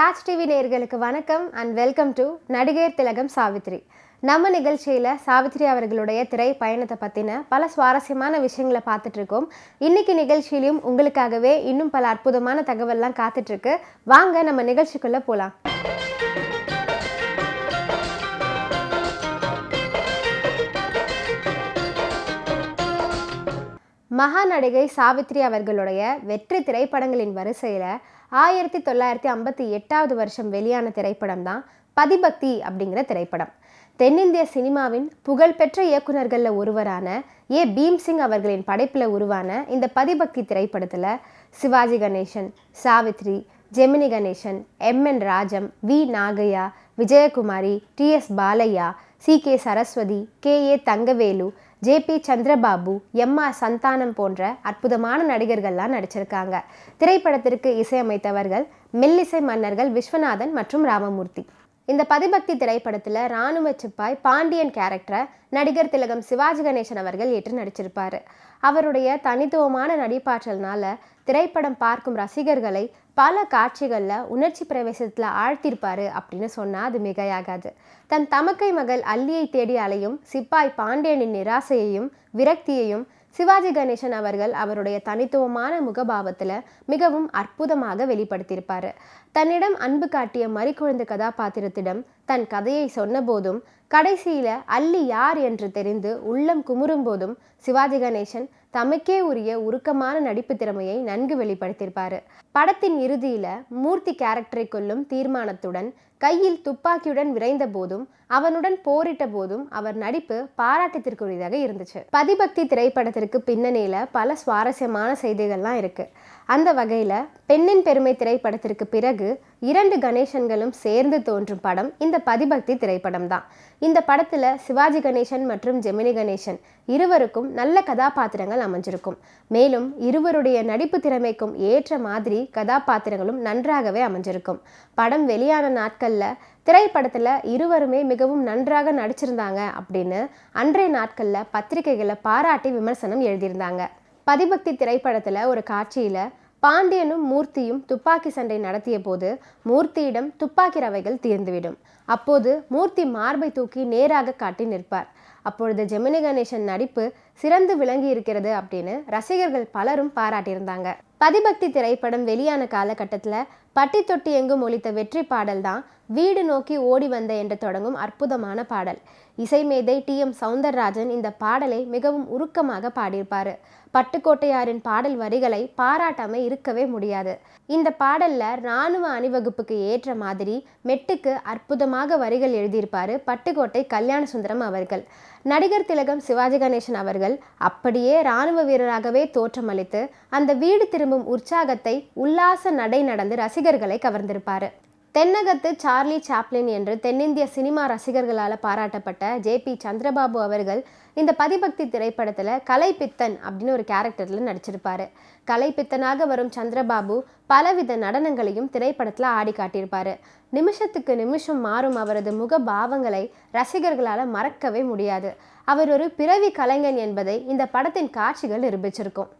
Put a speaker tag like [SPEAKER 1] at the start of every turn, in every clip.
[SPEAKER 1] Raj TV நேயர்களுக்கு வணக்கம் and welcome to நடிகர் திலகம் சாவித்ரி. நம்ம நிகழ்ச்சியில் சாவித்ரி அவர்களுடைய திரை பயணத்தை பற்றின பல சுவாரஸ்யமான விஷயங்களை பார்த்துட்டு இருக்கோம். இன்னைக்கு நிகழ்ச்சியிலையும் உங்களுக்காகவே இன்னும் பல அற்புதமான தகவல்லாம் காத்துட்ருக்கு. வாங்க நம்ம நிகழ்ச்சிக்குள்ளே போகலாம். மகா நடிகை சாவித்ரி அவர்களுடைய வெற்றி திரைப்படங்களின் வரிசையில் 1958 வருஷம் வெளியான திரைப்படம் தான் பதிபக்தி அப்படிங்கிற திரைப்படம். தென்னிந்திய சினிமாவின் புகழ்பெற்ற இயக்குநர்களில் ஒருவரான பீம்சிங் அவர்களின் படைப்பில் உருவான இந்த பதிபக்தி திரைப்படத்தில் Sivaji Ganesan, Savitri, Gemini Ganesan, M N Rajam, V Nagaiah, Vijayakumari, T S Balaiah, C K. Saraswathi, K A. Thangavelu, J P. Chandrababu, M R. Santhanam போன்ற அற்புதமான நடிகர்கள்லாம் நடிச்சிருக்காங்க. திரைப்படத்திற்கு இசையமைத்தவர்கள் மெல்லிசை மன்னர்கள் விஸ்வநாதன் மற்றும் ராமமூர்த்தி. இந்த பதிபக்தி திரைப்படத்தில் இராணுவ சிப்பாய் பாண்டியன் கேரக்டரை நடிகர் திலகம் சிவாஜி கணேசன் அவர்கள் ஏற்று நடிச்சிருப்பார். அவருடைய தனித்துவமான நடிப்பாற்றல்னால திரைப்படம் பார்க்கும் ரசிகர்களை பல காட்சிகளில் உணர்ச்சி பிரவேசத்தில் ஆழ்த்திருப்பார் அப்படின்னு சொன்னால் அது மிகையாகாது. தன் தமக்கை மகள் அல்லியை தேடி அலையும் சிப்பாய் பாண்டியனின் நிராசையையும் விரக்தியையும் சிவாஜி கணேசன் அவர்கள் அவருடைய தனித்துவமான முகபாவத்தில் மிகவும் அற்புதமாக வெளிப்படுத்தியிருப்பார். தன்னிடம் அன்பு காட்டிய மறிக்குழந்தை கதாபாத்திரத்திடம் தன் கதையை சொன்ன போதும் கடைசியில் அல்லி யார் என்று தெரிந்து உள்ளம் குமுறும் போதும் சிவாஜி கணேசன் தமக்கே உரிய உருக்கமான நடிப்பு திறமையை நன்கு வெளிப்படுத்தியிருப்பார். படத்தின் இறுதியில் மூர்த்தி கேரக்டரை கொல்லும் தீர்மானத்துடன் கையில் துப்பாக்கியுடன் விரைந்த போதும் அவனுடன் போரிட்ட போதும் அவர் நடிப்பு பாராட்டத்திற்குரியதாக இருந்துச்சு. பதிபக்தி திரைப்படத்திற்கு பின்னணியில் பல சுவாரஸ்யமான செய்திகள்லாம் இருக்குது. அந்த வகையில் பெண்ணின் பெருமை திரைப்படத்திற்கு பிறகு 2 கணேசன்களும் சேர்ந்து தோன்றும் படம் இந்த பதிபக்தி திரைப்படம் தான். இந்த படத்தில் சிவாஜி கணேசன் மற்றும் ஜெமினி கணேசன் இருவருக்கும் நல்ல கதாபாத்திரங்கள் அமைஞ்சிருக்கும். மேலும் இருவருடைய நடிப்பு திறமைக்கும் ஏற்ற மாதிரி கதாபாத்திரங்களும் நன்றாகவே அமைஞ்சிருக்கும். படம் வெளியான நாட்களில் திரைப்படத்தில் இருவருமே மிகவும் நன்றாக நடிச்சிருந்தாங்க அப்படின்னு அன்றைய நாட்களில் பத்திரிகைகளை பாராட்டி விமர்சனம் எழுதியிருந்தாங்க. பதிபக்தி திரைப்படத்தில் ஒரு காட்சியில் பாண்டியனும் மூர்த்தியும் துப்பாக்கி சண்டை நடத்திய போது மூர்த்தியிடம் துப்பாக்கி ரவைகள் தீர்ந்துவிடும். அப்போது மூர்த்தி மார்பை தூக்கி நேராக காட்டி நிற்பார். அப்பொழுது ஜெமினி கணேசன் நடிப்பு சிறந்து விளங்கி இருக்கிறது அப்படின்னு ரசிகர்கள் பலரும் பாராட்டியிருந்தாங்க. பதிபக்தி திரைப்படம் வெளியான காலகட்டத்தில் பட்டி தொட்டி எங்கும் ஒலித்த வெற்றி பாடல் தான் வீடு நோக்கி ஓடி வந்த என்று தொடங்கும் அற்புதமான பாடல். இசைமேதை டி.எம். சௌந்தரராஜன் இந்த பாடலை மிகவும் உருக்கமாக பாடியிருப்பார். பட்டுக்கோட்டையாரின் பாடல் வரிகளை பாராட்டாமல் இருக்கவே முடியாது. இந்த பாடலில் இராணுவ அணிவகுப்புக்கு ஏற்ற மாதிரி மெட்டுக்கு அற்புதமாக வரிகள் எழுதியிருப்பார் பட்டுக்கோட்டை கல்யாண சுந்தரம் அவர்கள். நடிகர் திலகம் சிவாஜி கணேசன் அவர்கள் அப்படியே இராணுவ வீரராகவே தோற்றமளித்து அந்த வீடு திரும்பும் உற்சாகத்தை உல்லாச நடை நடந்து ரசிகர்களை கவர்ந்திருப்பார். தென்னகத்து சார்லி சாப்ளின் என்று தென்னிந்திய சினிமா ரசிகர்களால் பாராட்டப்பட்ட ஜே.பி. சந்திரபாபு அவர்கள் இந்த பதிபக்தி திரைப்படத்தில் கலைப்பித்தன் அப்படின்னு ஒரு கேரக்டரில் நடிச்சிருப்பார். கலைப்பித்தனாக வரும் சந்திரபாபு பலவித நடனங்களையும் திரைப்படத்தில் ஆடி காட்டியிருப்பார். நிமிஷத்துக்கு நிமிஷம் மாறும் அவரது முக பாவங்களை ரசிகர்களால் மறக்கவே முடியாது. அவர் ஒரு பிறவி கலைஞன் என்பதை இந்த படத்தின் காட்சிகள் நிரூபிச்சிருக்கும்.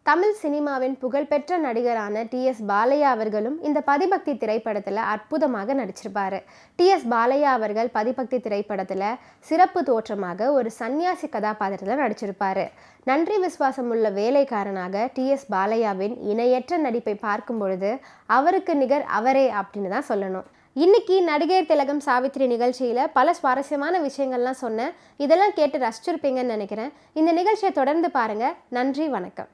[SPEAKER 1] தமிழ் சினிமாவின் புகழ்பெற்ற நடிகரான டிஎஸ் பாலையா அவர்களும் இந்த பதிபக்தி திரைப்படத்தில் அற்புதமாக நடிச்சிருப்பார். டிஎஸ் பாலையா அவர்கள் பதிபக்தி திரைப்படத்தில் சிறப்பு தோற்றமாக ஒரு சன்னியாசி கதாபாத்திரத்தில் நடிச்சிருப்பார். நன்றி விசுவாசம் உள்ள வேலைக்காரனாக டிஎஸ் பாலையாவின் இணையற்ற நடிப்பை பார்க்கும் பொழுது அவருக்கு நிகர் அவரே அப்படின்னு தான் சொல்லணும். இன்னைக்கு நடிகர் திலகம் சாவித்ரி நிகழ்ச்சியில் பல சுவாரஸ்யமான விஷயங்கள்லாம் சொன்னேன். இதெல்லாம் கேட்டு ரசிச்சிருப்பீங்கன்னு நினைக்கிறேன். இந்த நிகழ்ச்சியை தொடர்ந்து பாருங்கள். நன்றி, வணக்கம்.